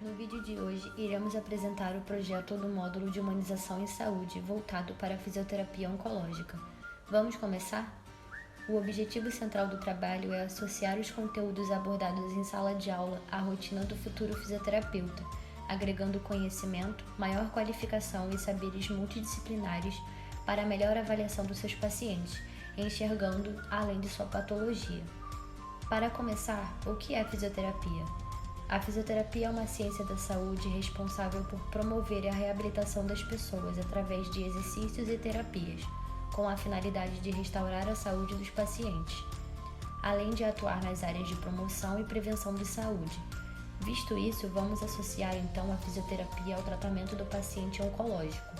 No vídeo de hoje, iremos apresentar o projeto do módulo de humanização em saúde voltado para a fisioterapia oncológica. Vamos começar? O objetivo central do trabalho é associar os conteúdos abordados em sala de aula à rotina do futuro fisioterapeuta, agregando conhecimento, maior qualificação e saberes multidisciplinares para a melhor avaliação dos seus pacientes, enxergando além de sua patologia. Para começar, o que é fisioterapia? A fisioterapia é uma ciência da saúde responsável por promover a reabilitação das pessoas através de exercícios e terapias, com a finalidade de restaurar a saúde dos pacientes, além de atuar nas áreas de promoção e prevenção de saúde. Visto isso, vamos associar então a fisioterapia ao tratamento do paciente oncológico.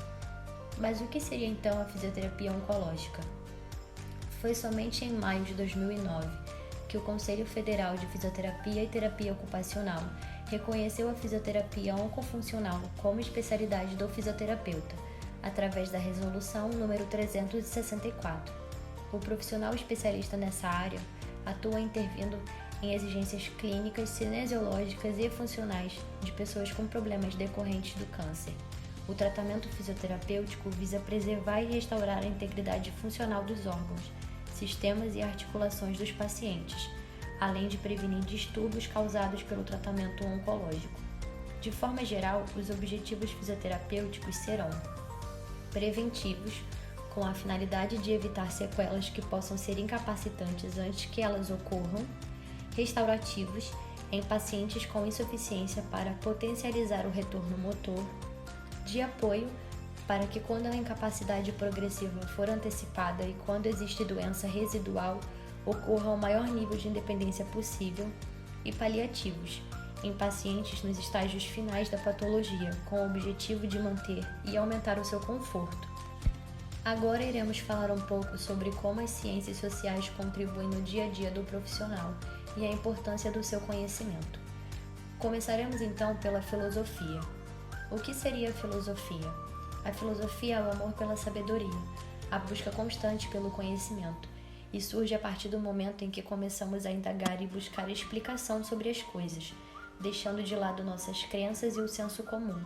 Mas o que seria então a fisioterapia oncológica? Foi somente em maio de 2009 que o Conselho Federal de Fisioterapia e Terapia Ocupacional reconheceu a fisioterapia oncofuncional como especialidade do fisioterapeuta, através da Resolução número 364. O profissional especialista nessa área atua intervindo em exigências clínicas, cinesiológicas e funcionais de pessoas com problemas decorrentes do câncer. O tratamento fisioterapêutico visa preservar e restaurar a integridade funcional dos órgãos, sistemas e articulações dos pacientes, além de prevenir distúrbios causados pelo tratamento oncológico. De forma geral, os objetivos fisioterapêuticos serão preventivos, com a finalidade de evitar sequelas que possam ser incapacitantes antes que elas ocorram, restaurativos, em pacientes com insuficiência para potencializar o retorno motor, de apoio, para que quando a incapacidade progressiva for antecipada e quando existe doença residual, ocorra o maior nível de independência possível, e paliativos, em pacientes nos estágios finais da patologia, com o objetivo de manter e aumentar o seu conforto. Agora iremos falar um pouco sobre como as ciências sociais contribuem no dia a dia do profissional e a importância do seu conhecimento. Começaremos então pela filosofia. O que seria a filosofia? A filosofia é o amor pela sabedoria, a busca constante pelo conhecimento, e surge a partir do momento em que começamos a indagar e buscar explicação sobre as coisas, deixando de lado nossas crenças e o senso comum.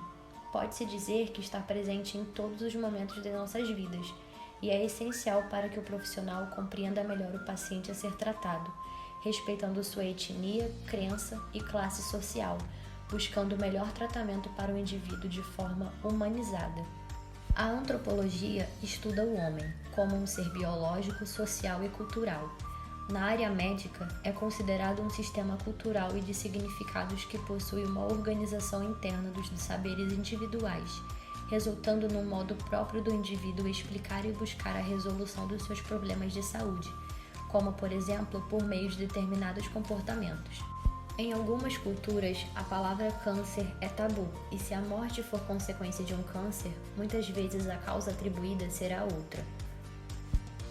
Pode-se dizer que está presente em todos os momentos de nossas vidas, e é essencial para que o profissional compreenda melhor o paciente a ser tratado, respeitando sua etnia, crença e classe social, buscando o melhor tratamento para o indivíduo de forma humanizada. A antropologia estuda o homem como um ser biológico, social e cultural. Na área médica, é considerado um sistema cultural e de significados que possui uma organização interna dos saberes individuais, resultando num modo próprio do indivíduo explicar e buscar a resolução dos seus problemas de saúde, como, por exemplo, por meio de determinados comportamentos. Em algumas culturas, a palavra câncer é tabu, e se a morte for consequência de um câncer, muitas vezes a causa atribuída será outra.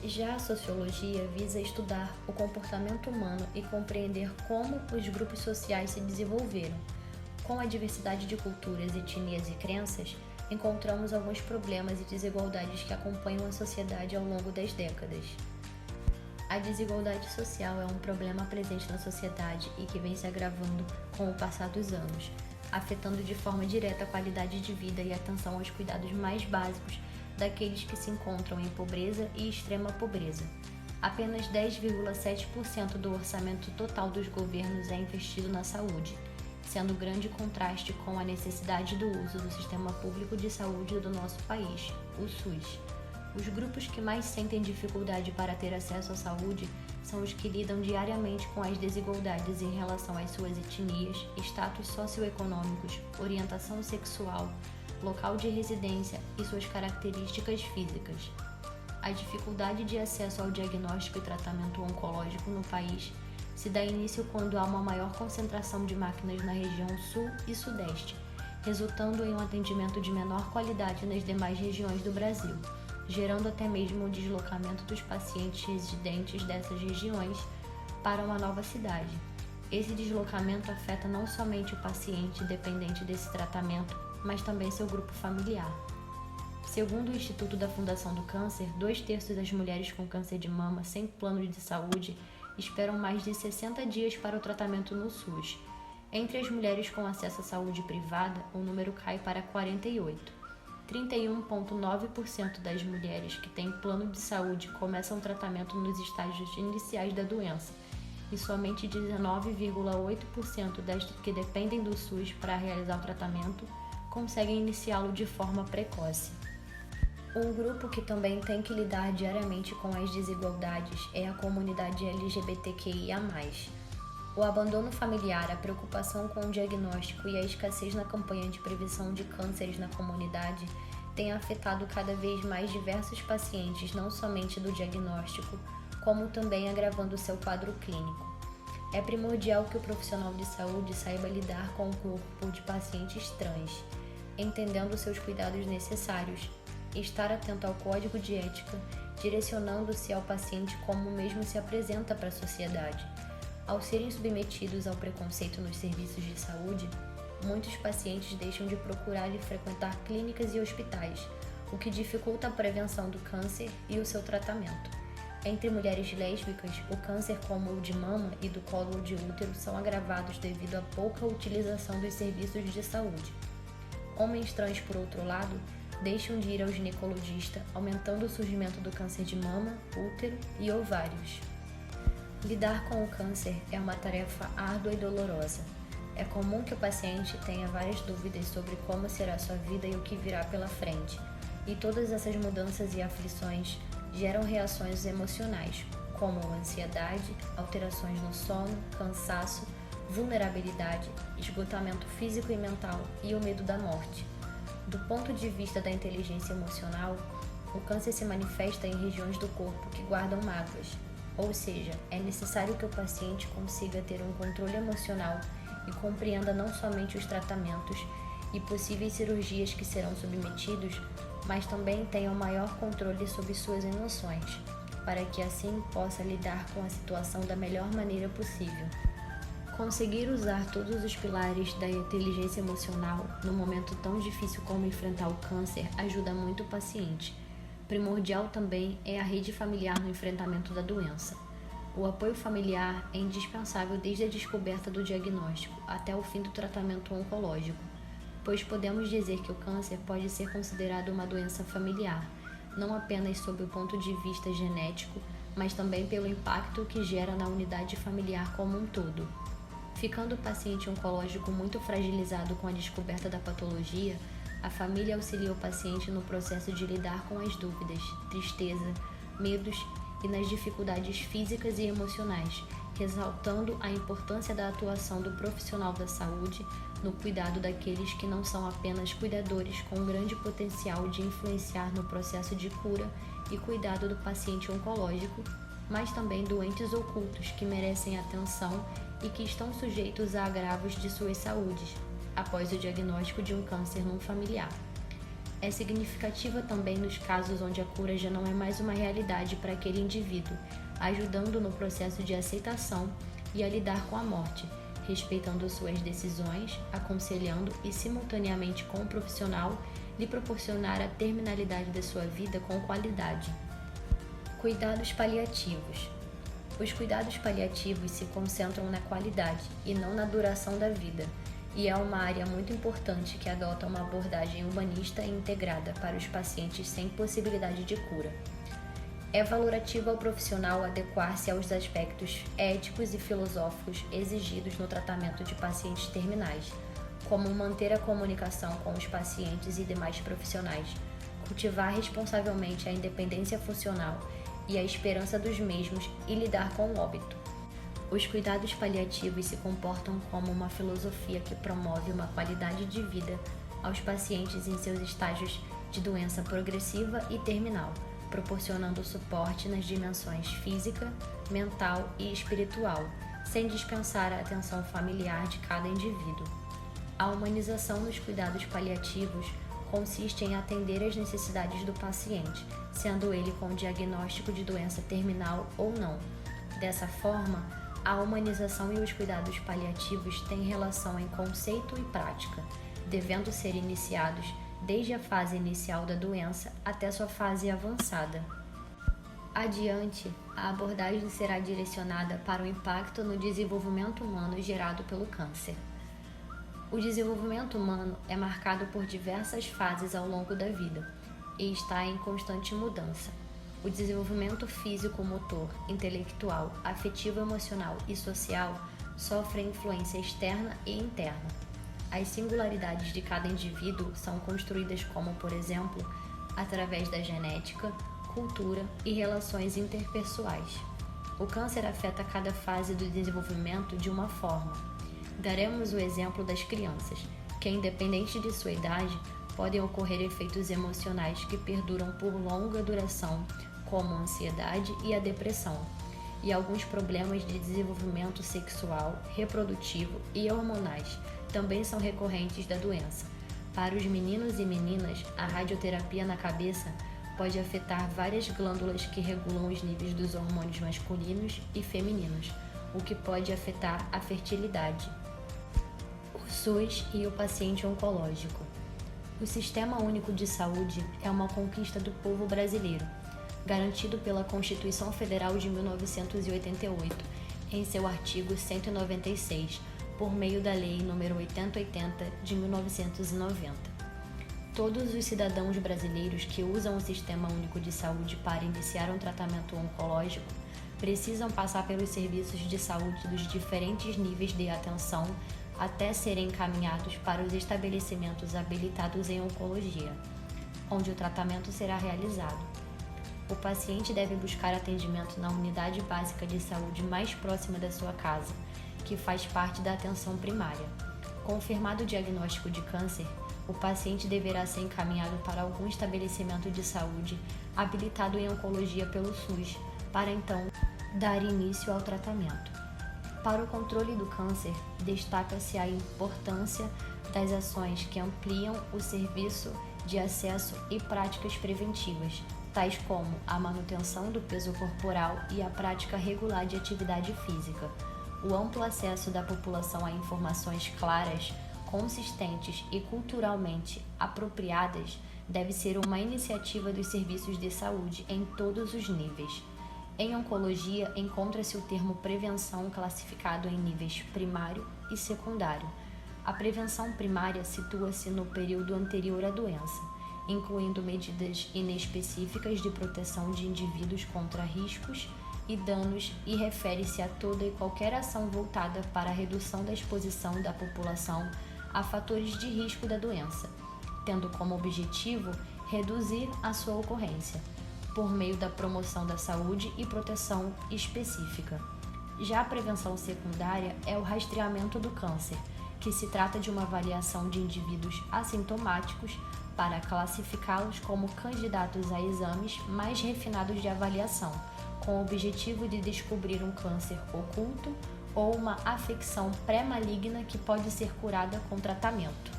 Já a sociologia visa estudar o comportamento humano e compreender como os grupos sociais se desenvolveram. Com a diversidade de culturas, etnias e crenças, encontramos alguns problemas e desigualdades que acompanham a sociedade ao longo das décadas. A desigualdade social é um problema presente na sociedade e que vem se agravando com o passar dos anos, afetando de forma direta a qualidade de vida e a atenção aos cuidados mais básicos daqueles que se encontram em pobreza e extrema pobreza. Apenas 10,7% do orçamento total dos governos é investido na saúde, sendo grande contraste com a necessidade do uso do sistema público de saúde do nosso país, o SUS. Os grupos que mais sentem dificuldade para ter acesso à saúde são os que lidam diariamente com as desigualdades em relação às suas etnias, status socioeconômicos, orientação sexual, local de residência e suas características físicas. A dificuldade de acesso ao diagnóstico e tratamento oncológico no país se dá início quando há uma maior concentração de máquinas na região sul e sudeste, resultando em um atendimento de menor qualidade nas demais regiões do Brasil, gerando até mesmo o deslocamento dos pacientes residentes dessas regiões para uma nova cidade. Esse deslocamento afeta não somente o paciente dependente desse tratamento, mas também seu grupo familiar. Segundo o Instituto da Fundação do Câncer, 2/3 das mulheres com câncer de mama sem plano de saúde esperam mais de 60 dias para o tratamento no SUS. Entre as mulheres com acesso à saúde privada, o número cai para 48. 31,9% das mulheres que têm plano de saúde começam o tratamento nos estágios iniciais da doença, e somente 19,8% das que dependem do SUS para realizar o tratamento conseguem iniciá-lo de forma precoce. Um grupo que também tem que lidar diariamente com as desigualdades é a comunidade LGBTQIA+. O abandono familiar, a preocupação com o diagnóstico e a escassez na campanha de prevenção de cânceres na comunidade têm afetado cada vez mais diversos pacientes, não somente do diagnóstico, como também agravando seu quadro clínico. É primordial que o profissional de saúde saiba lidar com o corpo de pacientes trans, entendendo seus cuidados necessários, estar atento ao código de ética, direcionando-se ao paciente como mesmo se apresenta para a sociedade. Ao serem submetidos ao preconceito nos serviços de saúde, muitos pacientes deixam de procurar e frequentar clínicas e hospitais, o que dificulta a prevenção do câncer e o seu tratamento. Entre mulheres lésbicas, o câncer como o de mama e do colo de útero são agravados devido à pouca utilização dos serviços de saúde. Homens trans, por outro lado, deixam de ir ao ginecologista, aumentando o surgimento do câncer de mama, útero e ovários. Lidar com o câncer é uma tarefa árdua e dolorosa. É comum que o paciente tenha várias dúvidas sobre como será sua vida e o que virá pela frente, e todas essas mudanças e aflições geram reações emocionais, como ansiedade, alterações no sono, cansaço, vulnerabilidade, esgotamento físico e mental e o medo da morte. Do ponto de vista da inteligência emocional, o câncer se manifesta em regiões do corpo que guardam mágoas, ou seja, é necessário que o paciente consiga ter um controle emocional e compreenda não somente os tratamentos e possíveis cirurgias que serão submetidos, mas também tenha um maior controle sobre suas emoções, para que assim possa lidar com a situação da melhor maneira possível. Conseguir usar todos os pilares da inteligência emocional no momento tão difícil como enfrentar o câncer ajuda muito o paciente. Primordial também é a rede familiar no enfrentamento da doença. O apoio familiar é indispensável desde a descoberta do diagnóstico até o fim do tratamento oncológico, pois podemos dizer que o câncer pode ser considerado uma doença familiar, não apenas sob o ponto de vista genético, mas também pelo impacto que gera na unidade familiar como um todo. Ficando o paciente oncológico muito fragilizado com a descoberta da patologia, a família auxilia o paciente no processo de lidar com as dúvidas, tristeza, medos e nas dificuldades físicas e emocionais, ressaltando a importância da atuação do profissional da saúde no cuidado daqueles que não são apenas cuidadores com grande potencial de influenciar no processo de cura e cuidado do paciente oncológico, mas também doentes ocultos que merecem atenção e que estão sujeitos a agravos de suas saúdes, após o diagnóstico de um câncer num familiar. É significativa também nos casos onde a cura já não é mais uma realidade para aquele indivíduo, ajudando no processo de aceitação e a lidar com a morte, respeitando suas decisões, aconselhando e simultaneamente com o profissional lhe proporcionar a terminalidade da sua vida com qualidade. Cuidados paliativos. Os cuidados paliativos se concentram na qualidade e não na duração da vida, e é uma área muito importante que adota uma abordagem humanista e integrada para os pacientes sem possibilidade de cura. É valorativo ao profissional adequar-se aos aspectos éticos e filosóficos exigidos no tratamento de pacientes terminais, como manter a comunicação com os pacientes e demais profissionais, cultivar responsavelmente a independência funcional e a esperança dos mesmos e lidar com o óbito. Os cuidados paliativos se comportam como uma filosofia que promove uma qualidade de vida aos pacientes em seus estágios de doença progressiva e terminal, proporcionando suporte nas dimensões física, mental e espiritual, sem dispensar a atenção familiar de cada indivíduo. A humanização nos cuidados paliativos consiste em atender às necessidades do paciente, sendo ele com diagnóstico de doença terminal ou não. Dessa forma, a humanização e os cuidados paliativos têm relação em conceito e prática, devendo ser iniciados desde a fase inicial da doença até sua fase avançada. Adiante, a abordagem será direcionada para o impacto no desenvolvimento humano gerado pelo câncer. O desenvolvimento humano é marcado por diversas fases ao longo da vida e está em constante mudança. O desenvolvimento físico-motor, intelectual, afetivo-emocional e social sofre influência externa e interna. As singularidades de cada indivíduo são construídas como, por exemplo, através da genética, cultura e relações interpessoais. O câncer afeta cada fase do desenvolvimento de uma forma. Daremos o exemplo das crianças, que, independente de sua idade, podem ocorrer efeitos emocionais que perduram por longa duração, como a ansiedade e a depressão, e alguns problemas de desenvolvimento sexual, reprodutivo e hormonais também são recorrentes da doença. Para os meninos e meninas, a radioterapia na cabeça pode afetar várias glândulas que regulam os níveis dos hormônios masculinos e femininos, o que pode afetar a fertilidade. O SUS e o paciente oncológico. O Sistema Único de Saúde é uma conquista do povo brasileiro, garantido pela Constituição Federal de 1988, em seu artigo 196, por meio da Lei nº 8080 de 1990. Todos os cidadãos brasileiros que usam o Sistema Único de Saúde para iniciar um tratamento oncológico precisam passar pelos serviços de saúde dos diferentes níveis de atenção até serem encaminhados para os estabelecimentos habilitados em oncologia, onde o tratamento será realizado. O paciente deve buscar atendimento na unidade básica de saúde mais próxima da sua casa, que faz parte da atenção primária. Confirmado o diagnóstico de câncer, o paciente deverá ser encaminhado para algum estabelecimento de saúde habilitado em oncologia pelo SUS, para então dar início ao tratamento. Para o controle do câncer, destaca-se a importância das ações que ampliam o serviço de acesso e práticas preventivas, tais como a manutenção do peso corporal e a prática regular de atividade física. O amplo acesso da população a informações claras, consistentes e culturalmente apropriadas deve ser uma iniciativa dos serviços de saúde em todos os níveis. Em oncologia, encontra-se o termo prevenção classificado em níveis primário e secundário. A prevenção primária situa-se no período anterior à doença, incluindo medidas inespecíficas de proteção de indivíduos contra riscos e danos e refere-se a toda e qualquer ação voltada para a redução da exposição da população a fatores de risco da doença, tendo como objetivo reduzir a sua ocorrência, por meio da promoção da saúde e proteção específica. Já a prevenção secundária é o rastreamento do câncer, que se trata de uma avaliação de indivíduos assintomáticos para classificá-los como candidatos a exames mais refinados de avaliação, com o objetivo de descobrir um câncer oculto ou uma afecção pré-maligna que pode ser curada com tratamento.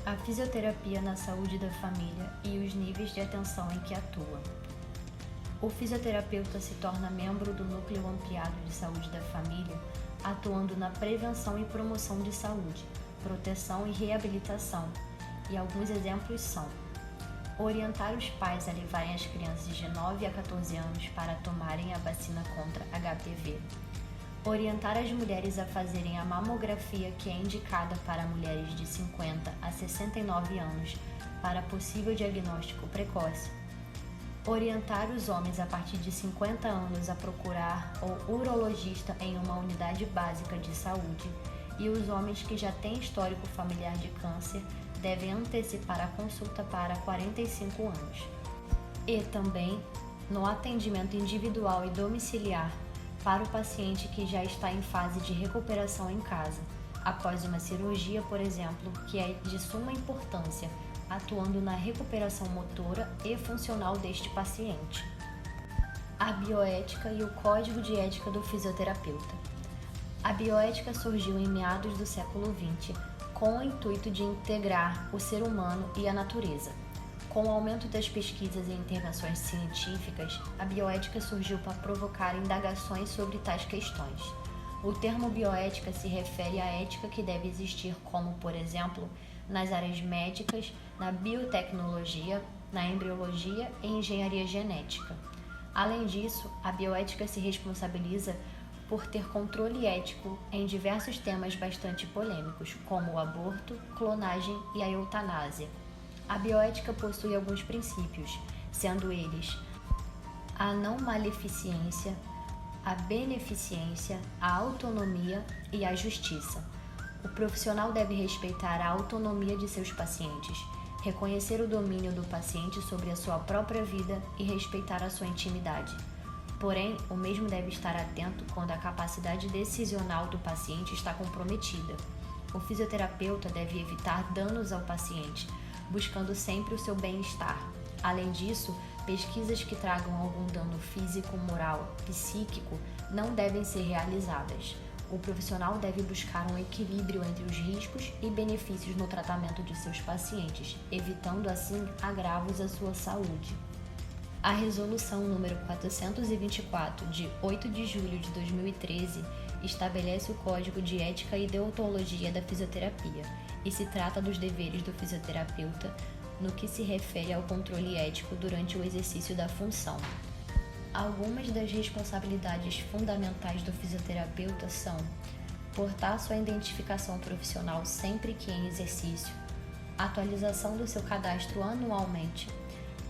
A fisioterapia na saúde da família e os níveis de atenção em que atua. O fisioterapeuta se torna membro do núcleo ampliado de saúde da família, atuando na prevenção e promoção de saúde, proteção e reabilitação, e alguns exemplos são: orientar os pais a levarem as crianças de 9 a 14 anos para tomarem a vacina contra HPV, orientar as mulheres a fazerem a mamografia, que é indicada para mulheres de 50 a 69 anos para possível diagnóstico precoce, orientar os homens a partir de 50 anos a procurar o urologista em uma unidade básica de saúde, e os homens que já têm histórico familiar de câncer devem antecipar a consulta para 45 anos. E também no atendimento individual e domiciliar para o paciente que já está em fase de recuperação em casa, após uma cirurgia, por exemplo, que é de suma importância, atuando na recuperação motora e funcional deste paciente. A bioética e o código de ética do fisioterapeuta. A bioética surgiu em meados do século XX, com o intuito de integrar o ser humano e a natureza. Com o aumento das pesquisas e intervenções científicas, a bioética surgiu para provocar indagações sobre tais questões. O termo bioética se refere à ética que deve existir, como, por exemplo, nas áreas médicas, na biotecnologia, na embriologia e engenharia genética. Além disso, a bioética se responsabiliza por ter controle ético em diversos temas bastante polêmicos, como o aborto, clonagem e a eutanásia. A bioética possui alguns princípios, sendo eles a não maleficência, a beneficência, a autonomia e a justiça. O profissional deve respeitar a autonomia de seus pacientes, reconhecer o domínio do paciente sobre a sua própria vida e respeitar a sua intimidade. Porém, o mesmo deve estar atento quando a capacidade decisional do paciente está comprometida. O fisioterapeuta deve evitar danos ao paciente, buscando sempre o seu bem-estar. Além disso, pesquisas que tragam algum dano físico, moral, psíquico não devem ser realizadas. O profissional deve buscar um equilíbrio entre os riscos e benefícios no tratamento de seus pacientes, evitando assim agravos à sua saúde. A Resolução número 424, de 8 de julho de 2013, estabelece o Código de Ética e Deontologia da Fisioterapia e se trata dos deveres do fisioterapeuta no que se refere ao controle ético durante o exercício da função. Algumas das responsabilidades fundamentais do fisioterapeuta são portar sua identificação profissional sempre que em exercício, atualização do seu cadastro anualmente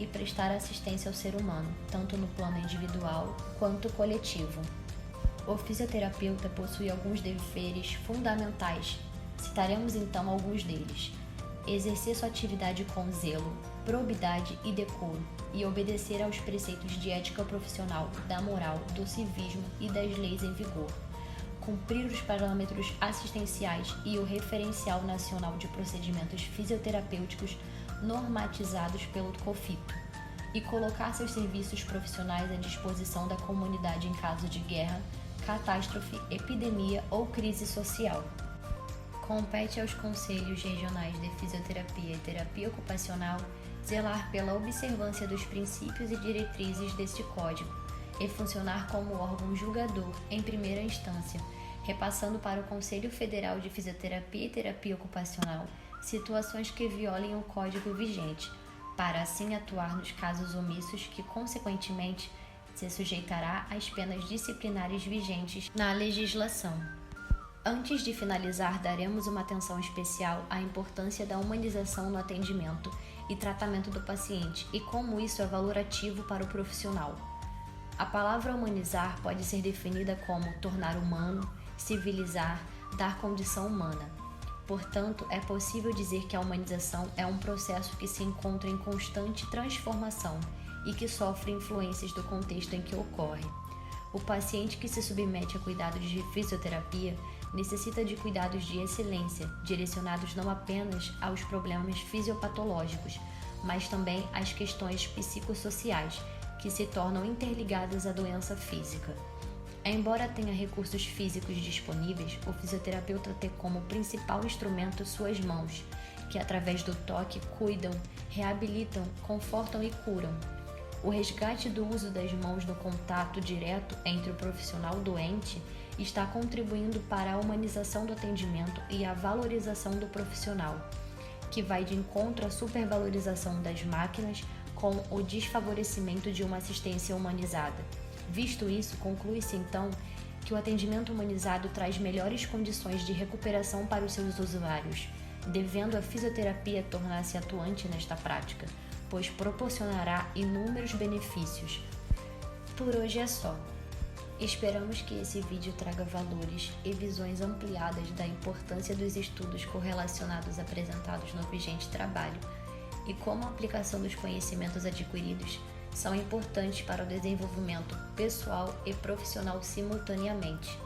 e prestar assistência ao ser humano, tanto no plano individual quanto coletivo. O fisioterapeuta possui alguns deveres fundamentais. Citaremos então alguns deles. Exercer sua atividade com zelo, probidade e decoro e obedecer aos preceitos de ética profissional, da moral, do civismo e das leis em vigor. Cumprir os parâmetros assistenciais e o referencial nacional de procedimentos fisioterapêuticos normatizados pelo COFITO e colocar seus serviços profissionais à disposição da comunidade em caso de guerra, catástrofe, epidemia ou crise social. Compete aos Conselhos Regionais de Fisioterapia e Terapia Ocupacional zelar pela observância dos princípios e diretrizes deste Código e funcionar como órgão julgador em primeira instância, repassando para o Conselho Federal de Fisioterapia e Terapia Ocupacional situações que violem o Código vigente, para assim atuar nos casos omissos que, consequentemente, se sujeitará às penas disciplinares vigentes na legislação. Antes de finalizar, daremos uma atenção especial à importância da humanização no atendimento e tratamento do paciente e como isso é valorativo para o profissional. A palavra humanizar pode ser definida como tornar humano, civilizar, dar condição humana. Portanto, é possível dizer que a humanização é um processo que se encontra em constante transformação e que sofre influências do contexto em que ocorre. O paciente que se submete a cuidados de fisioterapia necessita de cuidados de excelência, direcionados não apenas aos problemas fisiopatológicos, mas também às questões psicossociais, que se tornam interligadas à doença física. Embora tenha recursos físicos disponíveis, o fisioterapeuta tem como principal instrumento suas mãos, que através do toque cuidam, reabilitam, confortam e curam. O resgate do uso das mãos no contato direto entre o profissional doente está contribuindo para a humanização do atendimento e a valorização do profissional, que vai de encontro à supervalorização das máquinas com o desfavorecimento de uma assistência humanizada. Visto isso, conclui-se então que o atendimento humanizado traz melhores condições de recuperação para os seus usuários, devendo a fisioterapia tornar-se atuante nesta prática, pois proporcionará inúmeros benefícios. Por hoje é só. Esperamos que esse vídeo traga valores e visões ampliadas da importância dos estudos correlacionados apresentados no vigente trabalho e como a aplicação dos conhecimentos adquiridos são importantes para o desenvolvimento pessoal e profissional simultaneamente.